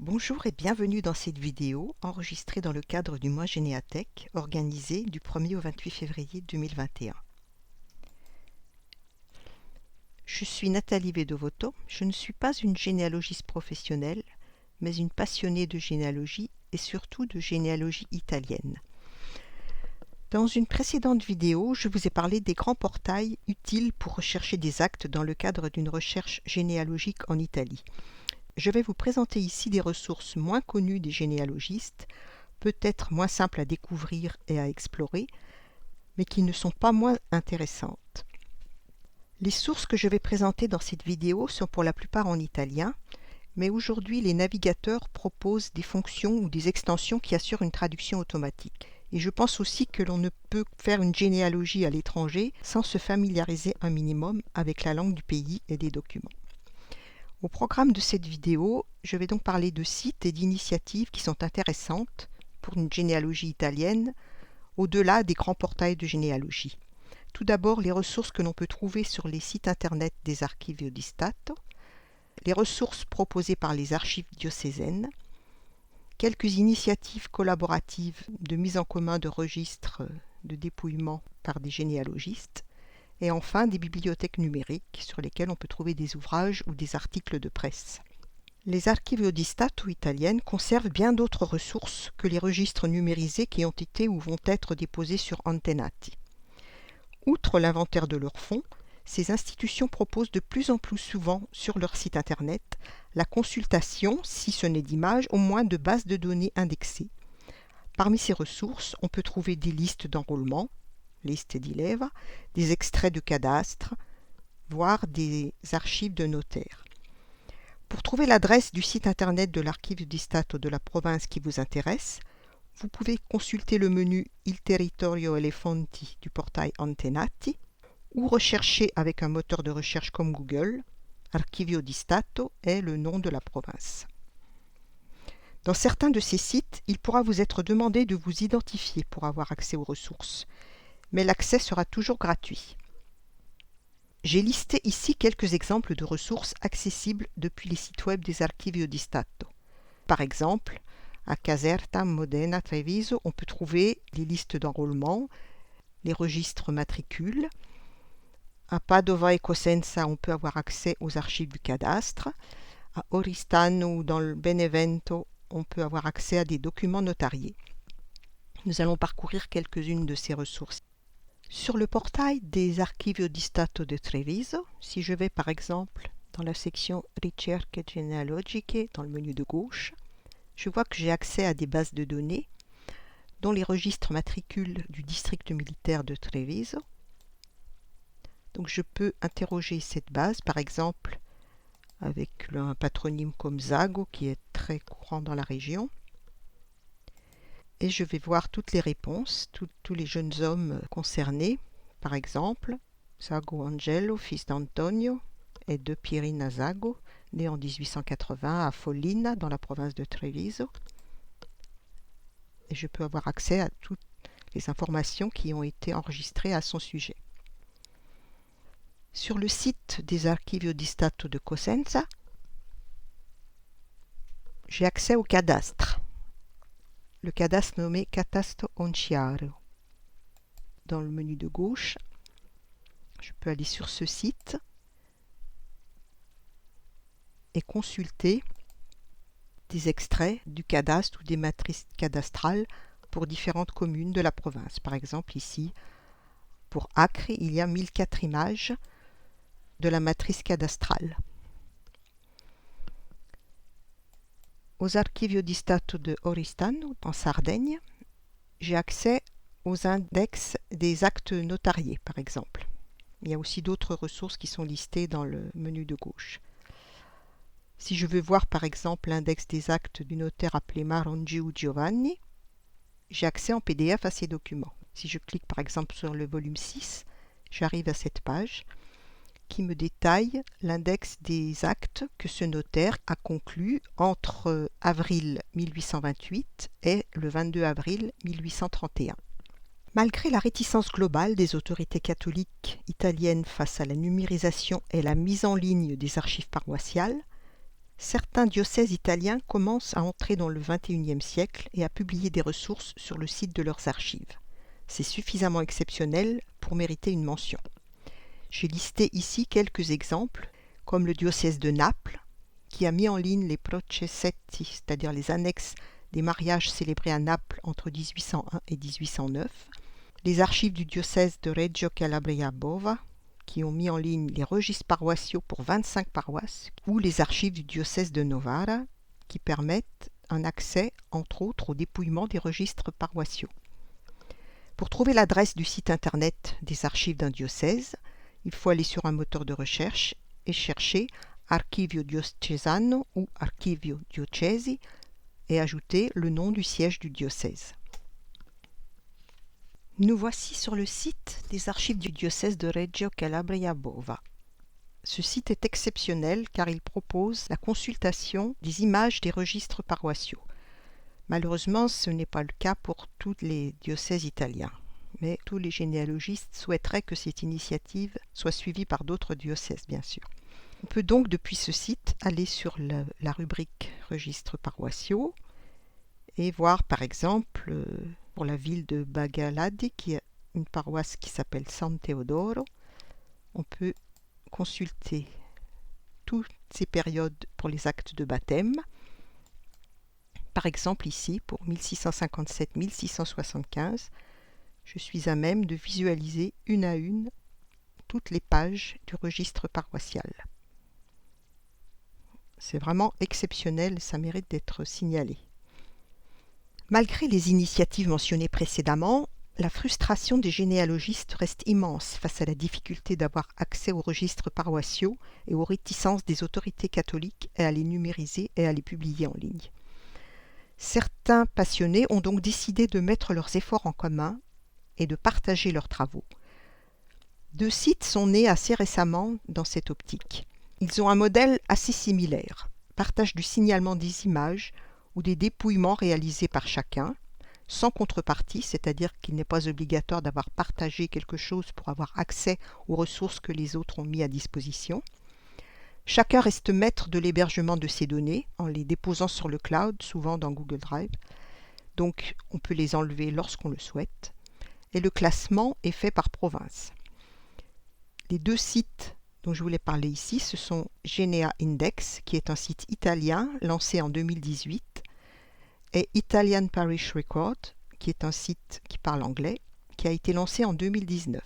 Bonjour et bienvenue dans cette vidéo enregistrée dans le cadre du mois Généathèque organisé du 1er au 28 février 2021. Je suis Nathalie Vedovoto, je ne suis pas une généalogiste professionnelle, mais une passionnée de généalogie et surtout de généalogie italienne. Dans une précédente vidéo, je vous ai parlé des grands portails utiles pour rechercher des actes dans le cadre d'une recherche généalogique en Italie. Je vais vous présenter ici des ressources moins connues des généalogistes, peut-être moins simples à découvrir et à explorer, mais qui ne sont pas moins intéressantes. Les sources que je vais présenter dans cette vidéo sont pour la plupart en italien, mais aujourd'hui les navigateurs proposent des fonctions ou des extensions qui assurent une traduction automatique. Et je pense aussi que l'on ne peut faire une généalogie à l'étranger sans se familiariser un minimum avec la langue du pays et des documents. Au programme de cette vidéo, je vais donc parler de sites et d'initiatives qui sont intéressantes pour une généalogie italienne, au-delà des grands portails de généalogie. Tout d'abord, les ressources que l'on peut trouver sur les sites internet des Archivio di Stato, les ressources proposées par les archives diocésaines, quelques initiatives collaboratives de mise en commun de registres de dépouillement par des généalogistes, et enfin des bibliothèques numériques sur lesquelles on peut trouver des ouvrages ou des articles de presse. Les Archivio di Stato italiennes conservent bien d'autres ressources que les registres numérisés qui ont été ou vont être déposés sur Antenati. Outre l'inventaire de leurs fonds, ces institutions proposent de plus en plus souvent sur leur site internet la consultation, si ce n'est d'images, au moins de bases de données indexées. Parmi ces ressources, on peut trouver des listes d'enrôlement, liste d'Ileva, des extraits de cadastres, voire des archives de notaires. Pour trouver l'adresse du site internet de l'Archivio di Stato de la province qui vous intéresse, vous pouvez consulter le menu Il territorio e le fonti du portail Antenati ou rechercher avec un moteur de recherche comme Google. Archivio di Stato est le nom de la province. Dans certains de ces sites, il pourra vous être demandé de vous identifier pour avoir accès aux ressources, mais l'accès sera toujours gratuit. J'ai listé ici quelques exemples de ressources accessibles depuis les sites web des Archivio di Stato. Par exemple, à Caserta, Modena, Treviso, on peut trouver les listes d'enrôlement, les registres matricules. À Padova et Cosenza, on peut avoir accès aux archives du cadastre. À Oristano ou dans le Benevento, on peut avoir accès à des documents notariés. Nous allons parcourir quelques-unes de ces ressources. Sur le portail des Archivio di Stato de Treviso, si je vais par exemple dans la section Ricerche genealogiche, dans le menu de gauche, je vois que j'ai accès à des bases de données, dont les registres matricules du district militaire de Treviso. Donc je peux interroger cette base, par exemple, avec un patronyme comme Zago, qui est très courant dans la région. Et je vais voir toutes les réponses, tous les jeunes hommes concernés. Par exemple, Zago Angelo, fils d'Antonio et de Pierina Zago, né en 1880 à Follina, dans la province de Treviso. Et je peux avoir accès à toutes les informations qui ont été enregistrées à son sujet. Sur le site des Archivio di Stato de Cosenza, j'ai accès au cadastre. Le cadastre nommé Catasto Onciario. Dans le menu de gauche, je peux aller sur ce site et consulter des extraits du cadastre ou des matrices cadastrales pour différentes communes de la province. Par exemple, ici, pour Acre, il y a 1004 images de la matrice cadastrale. Aux Archivio di Stato de Oristano, en Sardaigne, j'ai accès aux index des actes notariés, par exemple. Il y a aussi d'autres ressources qui sont listées dans le menu de gauche. Si je veux voir, par exemple, l'index des actes du notaire appelé Marongi ou Giovanni, j'ai accès en PDF à ces documents. Si je clique, par exemple, sur le volume 6, j'arrive à cette page qui me détaille l'index des actes que ce notaire a conclus entre avril 1828 et le 22 avril 1831. Malgré la réticence globale des autorités catholiques italiennes face à la numérisation et la mise en ligne des archives paroissiales, Certains diocèses italiens commencent à entrer dans le XXIe siècle et à publier des ressources sur le site de leurs archives. C'est suffisamment exceptionnel pour mériter une mention. J'ai listé ici quelques exemples, comme le diocèse de Naples, qui a mis en ligne les processetti, c'est-à-dire les annexes des mariages célébrés à Naples entre 1801 et 1809, les archives du diocèse de Reggio Calabria-Bova, qui ont mis en ligne les registres paroissiaux pour 25 paroisses, ou les archives du diocèse de Novara, qui permettent un accès, entre autres, au dépouillement des registres paroissiaux. Pour trouver l'adresse du site internet des archives d'un diocèse, il faut aller sur un moteur de recherche et chercher Archivio Diocesano ou Archivio Diocesi et ajouter le nom du siège du diocèse. Nous voici sur le site des archives du diocèse de Reggio Calabria-Bova. Ce site est exceptionnel car il propose la consultation des images des registres paroissiaux. Malheureusement, ce n'est pas le cas pour tous les diocèses italiens, mais tous les généalogistes souhaiteraient que cette initiative soit suivie par d'autres diocèses, bien sûr. On peut donc depuis ce site aller sur la rubrique registres paroissiaux et voir par exemple pour la ville de Bagaladi, qui a une paroisse qui s'appelle San Teodoro, on peut consulter toutes ces périodes pour les actes de baptême. Par exemple ici, pour 1657-1675, je suis à même de visualiser une à une toutes les pages du registre paroissial. C'est vraiment exceptionnel, ça mérite d'être signalé. Malgré les initiatives mentionnées précédemment, la frustration des généalogistes reste immense face à la difficulté d'avoir accès aux registres paroissiaux et aux réticences des autorités catholiques à les numériser et à les publier en ligne. Certains passionnés ont donc décidé de mettre leurs efforts en commun et de partager leurs travaux. 2 sites sont nés assez récemment dans cette optique. Ils ont un modèle assez similaire, partage du signalement des images ou des dépouillements réalisés par chacun, sans contrepartie, c'est-à-dire qu'il n'est pas obligatoire d'avoir partagé quelque chose pour avoir accès aux ressources que les autres ont mis à disposition. Chacun reste maître de l'hébergement de ces données en les déposant sur le cloud, souvent dans Google Drive. Donc on peut les enlever lorsqu'on le souhaite. Et le classement est fait par province. Les 2 sites dont je voulais parler ici, ce sont Genea Index, qui est un site italien lancé en 2018, et Italian Parish Record, qui est un site qui parle anglais, qui a été lancé en 2019.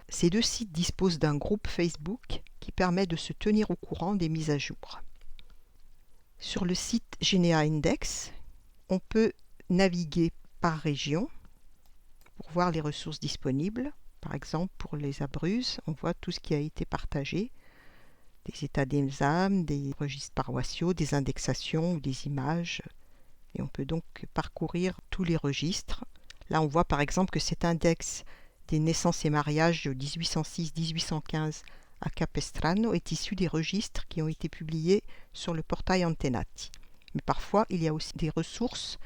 Ces 2 sites disposent d'un groupe Facebook qui permet de se tenir au courant des mises à jour. Sur le site Genea Index, on peut naviguer par région pour voir les ressources disponibles. Par exemple, pour les Abruzzes, on voit tout ce qui a été partagé, des états des âmes, des registres paroissiaux, des indexations ou des images. Et on peut donc parcourir tous les registres. Là, on voit par exemple que cet index des naissances et mariages de 1806-1815 à Capestrano est issu des registres qui ont été publiés sur le portail Antenati. Mais parfois, il y a aussi des ressources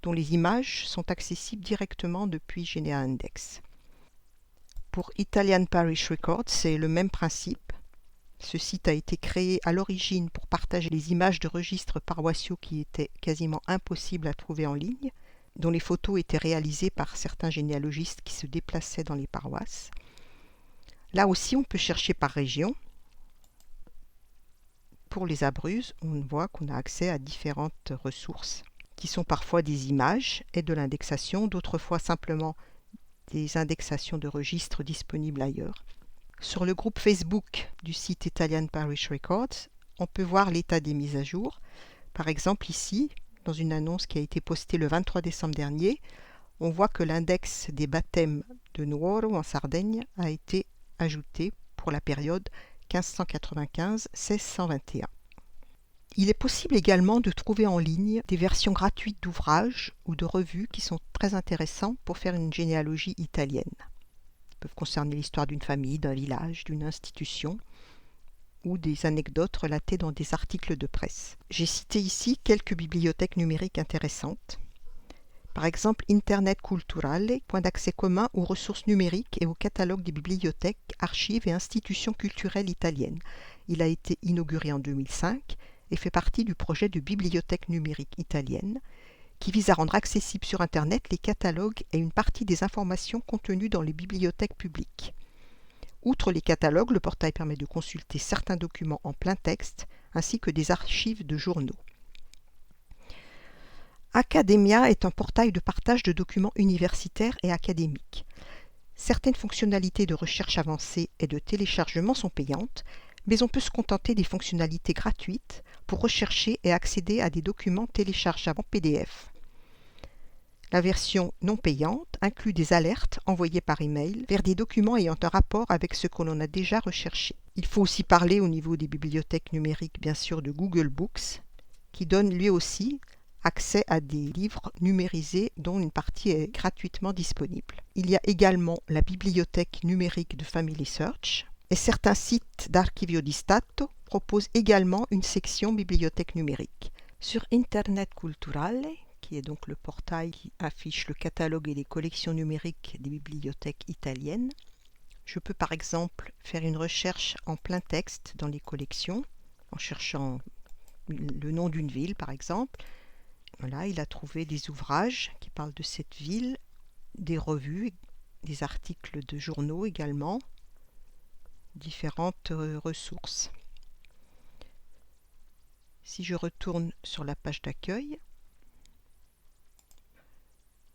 dont les images sont accessibles directement depuis Genea Index. Pour Italian Parish Record, c'est le même principe. Ce site a été créé à l'origine pour partager les images de registres paroissiaux qui étaient quasiment impossibles à trouver en ligne, dont les photos étaient réalisées par certains généalogistes qui se déplaçaient dans les paroisses. Là aussi, on peut chercher par région. Pour les Abruzzes, on voit qu'on a accès à différentes ressources, qui sont parfois des images et de l'indexation, d'autres fois simplement des indexations de registres disponibles ailleurs. Sur le groupe Facebook du site Italian Parish Records, on peut voir l'état des mises à jour. Par exemple ici, dans une annonce qui a été postée le 23 décembre dernier, on voit que l'index des baptêmes de Nuoro en Sardaigne a été ajouté pour la période 1595-1621. Il est possible également de trouver en ligne des versions gratuites d'ouvrages ou de revues qui sont très intéressants pour faire une généalogie italienne. Ils peuvent concerner l'histoire d'une famille, d'un village, d'une institution ou des anecdotes relatées dans des articles de presse. J'ai cité ici quelques bibliothèques numériques intéressantes. Par exemple, Internet Culturale, point d'accès commun aux ressources numériques et au catalogue des bibliothèques, archives et institutions culturelles italiennes. Il a été inauguré en 2005 et fait partie du projet de bibliothèque numérique italienne qui vise à rendre accessibles sur Internet les catalogues et une partie des informations contenues dans les bibliothèques publiques. Outre les catalogues, le portail permet de consulter certains documents en plein texte ainsi que des archives de journaux. Academia est un portail de partage de documents universitaires et académiques. Certaines fonctionnalités de recherche avancée et de téléchargement sont payantes, mais on peut se contenter des fonctionnalités gratuites pour rechercher et accéder à des documents téléchargeables en PDF. La version non payante inclut des alertes envoyées par email vers des documents ayant un rapport avec ce que l'on a déjà recherché. Il faut aussi parler au niveau des bibliothèques numériques, bien sûr, de Google Books, qui donne lui aussi accès à des livres numérisés dont une partie est gratuitement disponible. Il y a également la bibliothèque numérique de Family Search et certains sites d'Archivio di Stato proposent également une section bibliothèque numérique. Sur Internet Culturale, qui est donc le portail qui affiche le catalogue et les collections numériques des bibliothèques italiennes, je peux par exemple faire une recherche en plein texte dans les collections, en cherchant le nom d'une ville par exemple. Voilà, il a trouvé des ouvrages qui parlent de cette ville, des revues, des articles de journaux également, différentes ressources. Si je retourne sur la page d'accueil,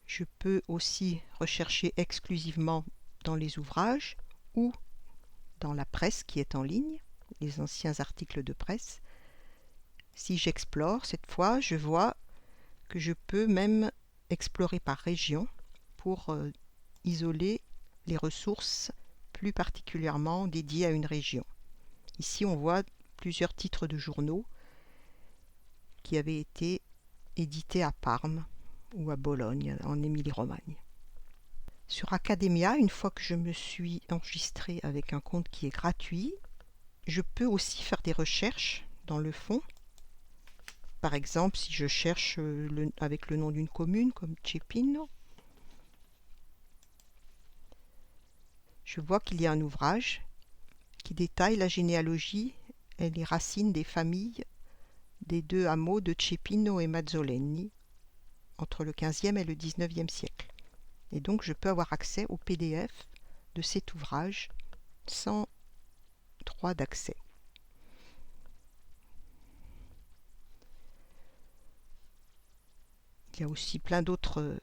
je peux aussi rechercher exclusivement dans les ouvrages ou dans la presse qui est en ligne, les anciens articles de presse. Si j'explore, cette fois, je vois que je peux même explorer par région pour isoler les ressources plus particulièrement dédiées à une région. Ici, on voit plusieurs titres de journaux qui avaient été édités à Parme ou à Bologne, en Émilie-Romagne. Sur Academia, une fois que je me suis enregistrée avec un compte qui est gratuit, je peux aussi faire des recherches dans le fond. Par exemple, si je cherche avec le nom d'une commune, comme Cepino, je vois qu'il y a un ouvrage qui détaille la généalogie et les racines des familles des deux hameaux de Cepino et Mazzoleni entre le XVe et le XIXe siècle. Et donc je peux avoir accès au PDF de cet ouvrage sans droit d'accès. Il y a aussi plein d'autres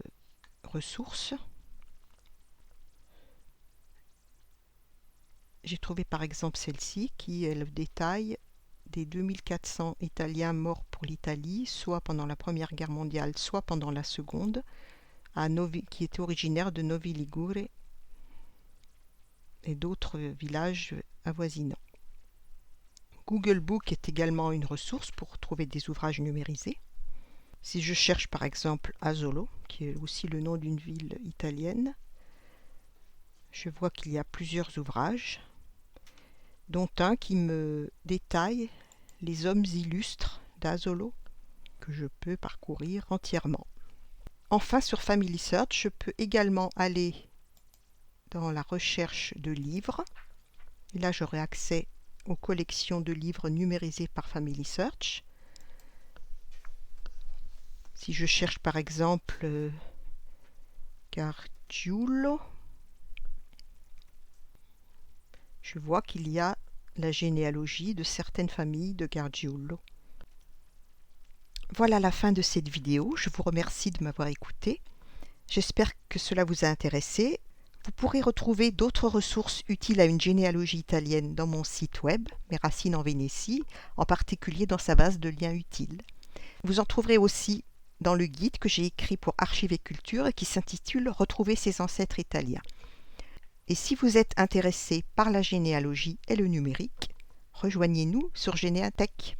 ressources. J'ai trouvé par exemple celle-ci qui est le détail des 2400 Italiens morts pour l'Italie, soit pendant la Première Guerre mondiale, soit pendant la Seconde, qui étaient originaires de Novi Ligure et d'autres villages avoisinants. Google Book est également une ressource pour trouver des ouvrages numérisés. Si je cherche par exemple Asolo, qui est aussi le nom d'une ville italienne, je vois qu'il y a plusieurs ouvrages, dont un qui me détaille les hommes illustres d'Asolo, que je peux parcourir entièrement. Enfin, sur Family Search, je peux également aller dans la recherche de livres. Et là, j'aurai accès aux collections de livres numérisées par Family Search. Si je cherche par exemple Gargiulo, je vois qu'il y a la généalogie de certaines familles de Gargiulo. Voilà la fin de cette vidéo. Je vous remercie de m'avoir écouté. J'espère que cela vous a intéressé. Vous pourrez retrouver d'autres ressources utiles à une généalogie italienne dans mon site web, Mes Racines en Vénétie, en particulier dans sa base de liens utiles. Vous en trouverez aussi dans le guide que j'ai écrit pour Archives et Culture et qui s'intitule « Retrouver ses ancêtres italiens ». Et si vous êtes intéressé par la généalogie et le numérique, rejoignez-nous sur Généatech.